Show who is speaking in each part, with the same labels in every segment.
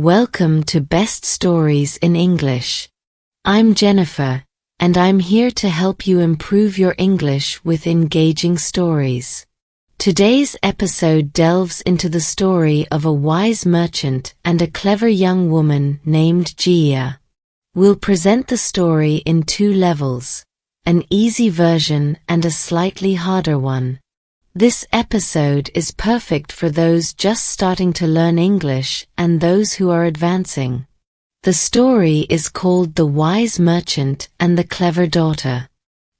Speaker 1: Welcome to Best Stories in English. I'm Jennifer, and I'm here to help you improve your English with engaging stories. Today's episode delves into the story of a wise merchant and a clever young woman named Gia. We'll present the story in two levels, an easy version and a slightly harder one. This episode is perfect for those just starting to learn English and those who are advancing. The story is called The Wise Merchant and the Clever Daughter.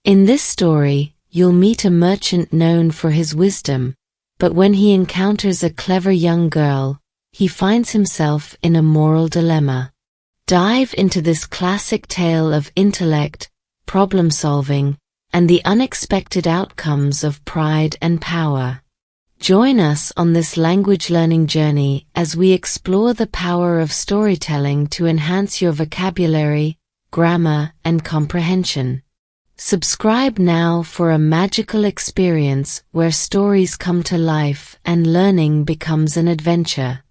Speaker 1: In this story, you'll meet a merchant known for his wisdom, but when he encounters a clever young girl, he finds himself in a moral dilemma. Dive into this classic tale of intellect, problem-solving, and the unexpected outcomes of pride and power. Join us on this language learning journey as we explore the power of storytelling to enhance your vocabulary, grammar, and comprehension. Subscribe now for a magical experience where stories come to life and learning becomes an adventure.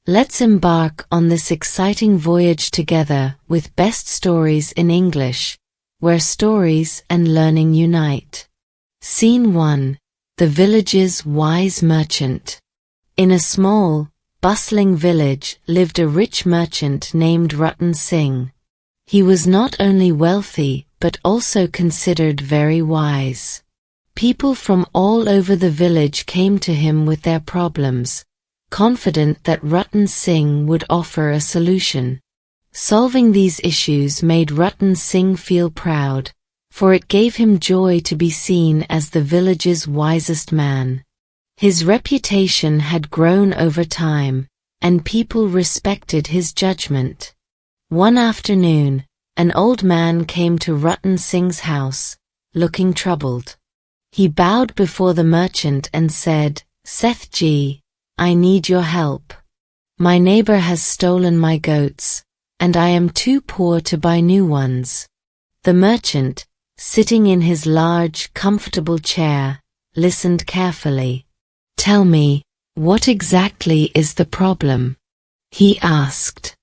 Speaker 1: Let's embark on this exciting voyage together with Best Stories in English, where stories and learning unite. Scene 1. The village's wise merchant. In a small, bustling village lived a rich merchant named Ratan Singh. He was not only wealthy but also considered very wise. People from all over the village came to him with their problems, confident that Ratan Singh would offer a solution. Solving these issues made Ratan Singh feel proud, for it gave him joy to be seen as the village's wisest man. His reputation had grown over time, and people respected his judgment. One afternoon, an old man came to Ratan Singh's house, looking troubled. He bowed before the merchant and said, "Seth ji, I need your help. My neighbor has stolen my goats, and I am too poor to buy new ones." The merchant, sitting in his large, comfortable chair, listened carefully. "Tell me, what exactly is the problem?" he asked.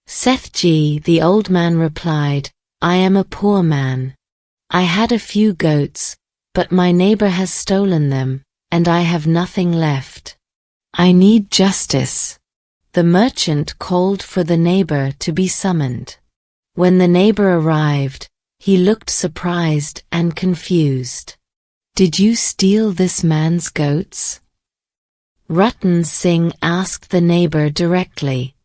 Speaker 1: "Seth ji," the old man replied, "I am a poor man. I had a few goats, but my neighbor has stolen them, and I have nothing left. I need justice." The merchant called for the neighbor to be summoned. When the neighbor arrived, he looked surprised and confused. "Did you steal this man's goats?" Ratan Singh asked the neighbor directly.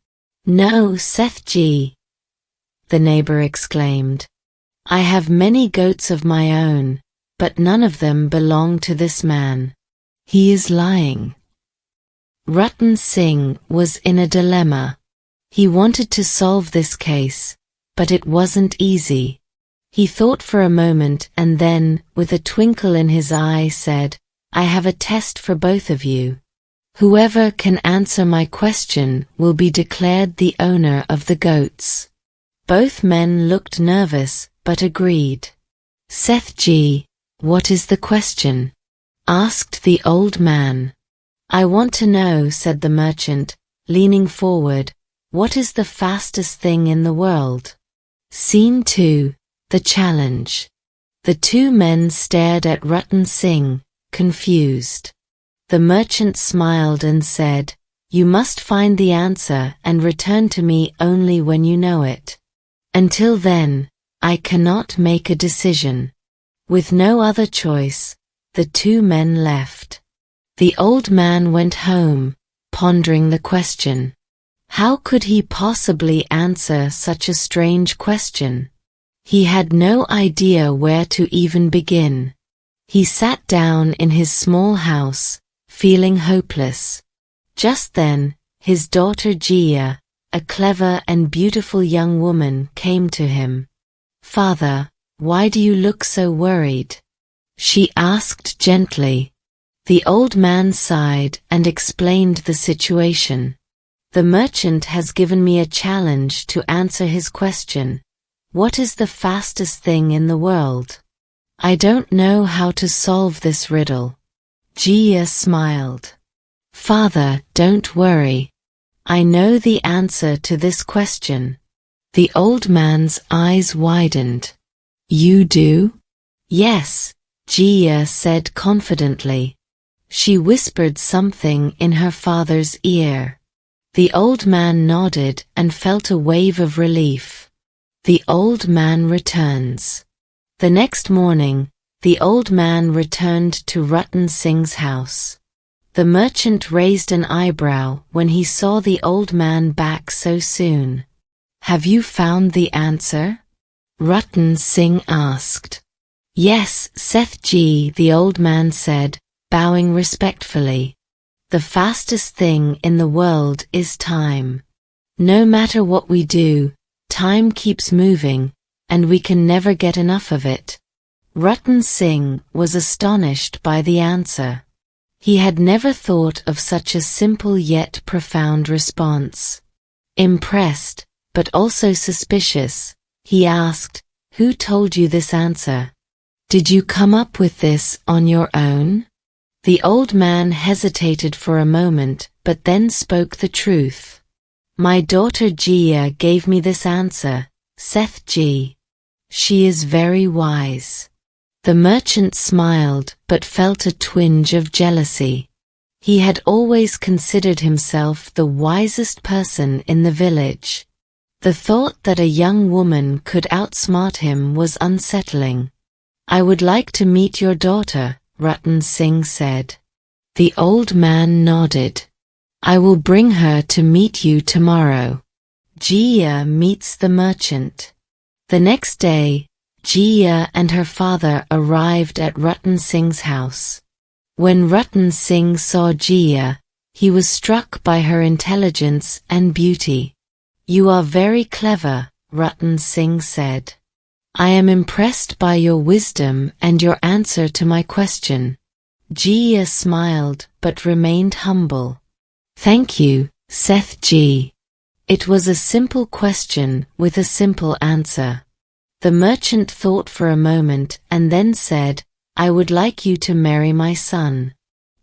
Speaker 1: "No, Seth ji," the neighbor exclaimed. "I have many goats of my own, but none of them belong to this man. He is lying." Ratan Singh was in a dilemma. He wanted to solve this case, but it wasn't easy. He thought for a moment and then, with a twinkle in his eye, said, "I have a test for both of you. Whoever can answer my question will be declared the owner of the goats." Both men looked nervous, but agreed. "Seth ji, what is the question?" asked the old man. "I want to know," said the merchant, leaning forward, "what is the fastest thing in the world?" Scene 2. The challenge. The two men stared at Ratan Singh, confused. The merchant smiled and said, "You must find the answer and return to me only when you know it. Until then, I cannot make a decision." With no other choice, the two men left. The old man went home, pondering the question. How could he possibly answer such a strange question? He had no idea where to even begin. He sat down in his small house, feeling hopeless. Just then, his daughter Gia, a clever and beautiful young woman, came to him. "Father, why do you look so worried?" she asked gently. The old man sighed and explained the situation. "The merchant has given me a challenge to answer his question. What is the fastest thing in the world? I don't know how to solve this riddle." Gia smiled. "Father, don't worry. I know the answer to this question. The old man's eyes widened. You do? Yes, Jia said confidently. She whispered something in her father's ear. The old man nodded and felt a wave of relief. The old man returns. The next morning, the old man returned to Ratan Singh's house. The merchant raised an eyebrow when he saw the old man back so soon. Have you found the answer? Ratan Singh asked. Yes, Sethji, the old man said, bowing respectfully. The fastest thing in the world is time. No matter what we do, time keeps moving, and we can never get enough of it. Ratan Singh was astonished by the answer. He had never thought of such a simple yet profound response. Impressed, but also suspicious, he asked, Who told you this answer? Did you come up with this on your own? The old man hesitated for a moment, but then spoke the truth. My daughter Jia gave me this answer, Sethji. She is very wise. The merchant smiled but felt a twinge of jealousy. He had always considered himself the wisest person in the village. The thought that a young woman could outsmart him was unsettling. I would like to meet your daughter, Ratan Singh said. The old man nodded. I will bring her to meet you tomorrow. Jia meets the merchant. The next day, Jia and her father arrived at Ratan Singh's house. When Ratan Singh saw Jia, he was struck by her intelligence and beauty. You are very clever, Ratan Singh said. I am impressed by your wisdom and your answer to my question. Jia smiled but remained humble. Thank you, Sethji. It was a simple question with a simple answer. The merchant thought for a moment and then said, I would like you to marry my son.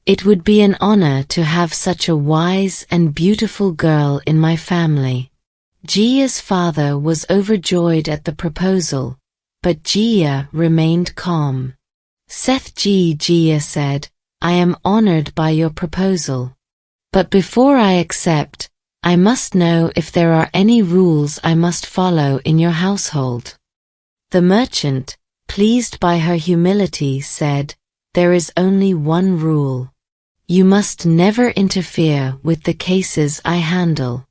Speaker 1: It would be an honor to have such a wise and beautiful girl in my family. Jia's father was overjoyed at the proposal, but Jia remained calm. Sethji, Jia said, I am honored by your proposal. But before I accept, I must know if there are any rules I must follow in your household. The merchant, pleased by her humility, said, There is only one rule. You must never interfere with the cases I handle.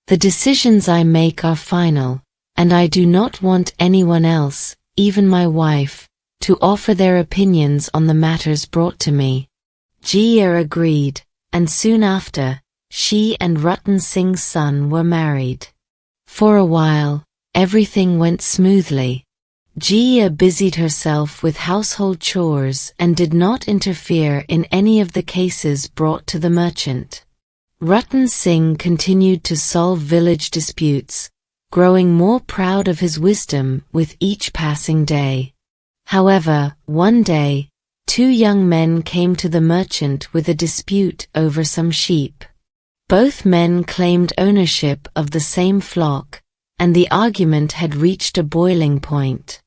Speaker 1: The decisions I make are final, and I do not want anyone else, even my wife, to offer their opinions on the matters brought to me. Jia agreed, and soon after, she and Ratan Singh's son were married. For a while, everything went smoothly. Jia busied herself with household chores and did not interfere in any of the cases brought to the merchant. Ratan Singh continued to solve village disputes, growing more proud of his wisdom with each passing day. However, one day, two young men came to the merchant with a dispute over some sheep. Both men claimed ownership of the same flock, and the argument had reached a boiling point.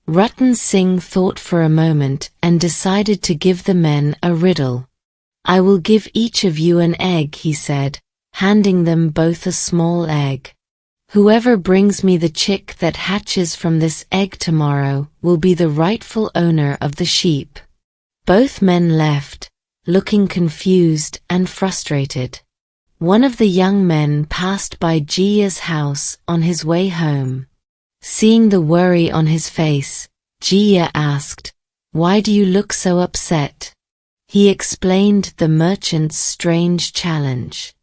Speaker 1: Ratan Singh thought for a moment and decided to give the men a riddle. I will give each of you an egg, he said, handing them both a small egg. Whoever brings me the chick that hatches from this egg tomorrow will be the rightful owner of the sheep. Both men left, looking confused and frustrated. One of the young men passed by Jia's house on his way home. Seeing the worry on his face, Jia asked, Why do you look so upset? He explained the merchant's strange challenge.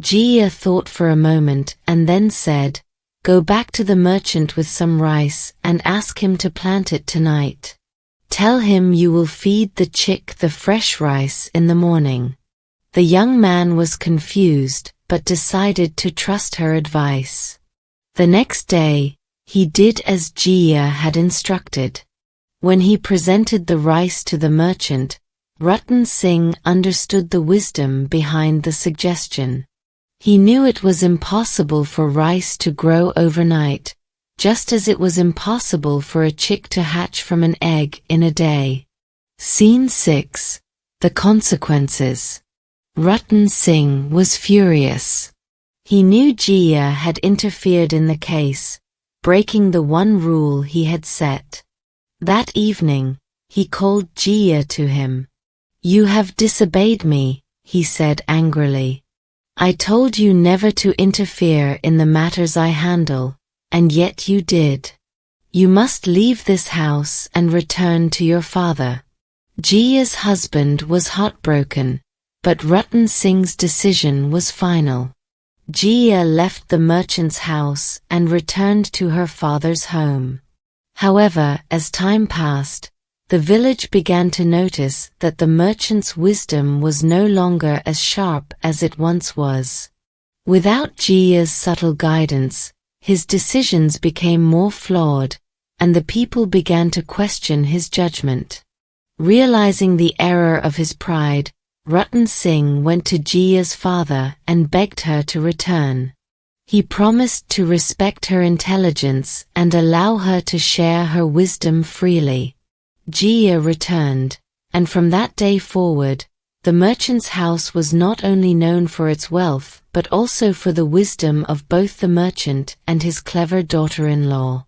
Speaker 1: Jia thought for a moment and then said, Go back to the merchant with some rice and ask him to plant it tonight. Tell him you will feed the chick the fresh rice in the morning. The young man was confused but decided to trust her advice. The next day, he did as Jia had instructed. When he presented the rice to the merchant, Ratan Singh understood the wisdom behind the suggestion. He knew it was impossible for rice to grow overnight, just as it was impossible for a chick to hatch from an egg in a day. Scene 6. The Consequences. Ratan Singh was furious. He knew Jia had interfered in the case, breaking the one rule he had set. That evening, he called Jia to him. "You have disobeyed me," he said angrily. "I told you never to interfere in the matters I handle, and yet you did. You must leave this house and return to your father." Jia's husband was heartbroken, but Ratan Singh's decision was final. Jia left the merchant's house and returned to her father's home. However, as time passed, the village began to notice that the merchant's wisdom was no longer as sharp as it once was. Without Jia's subtle guidance, his decisions became more flawed, and the people began to question his judgment. Realizing the error of his pride, Ratan Singh went to Jia's father and begged her to return. He promised to respect her intelligence and allow her to share her wisdom freely. Jia returned, and from that day forward, the merchant's house was not only known for its wealth but also for the wisdom of both the merchant and his clever daughter-in-law.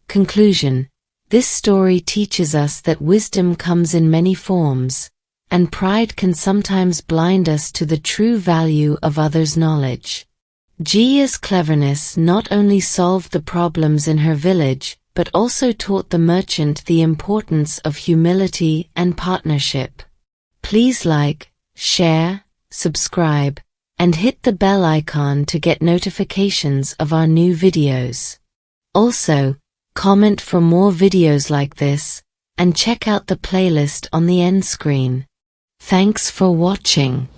Speaker 1: Conclusion: this story teaches us that wisdom comes in many forms, and pride can sometimes blind us to the true value of others' knowledge. Jia's cleverness not only solved the problems in her village, but also taught the merchant the importance of humility and partnership. Please like, share, subscribe, and hit the bell icon to get notifications of our new videos. Also, comment for more videos like this, and check out the playlist on the end screen. Thanks for watching.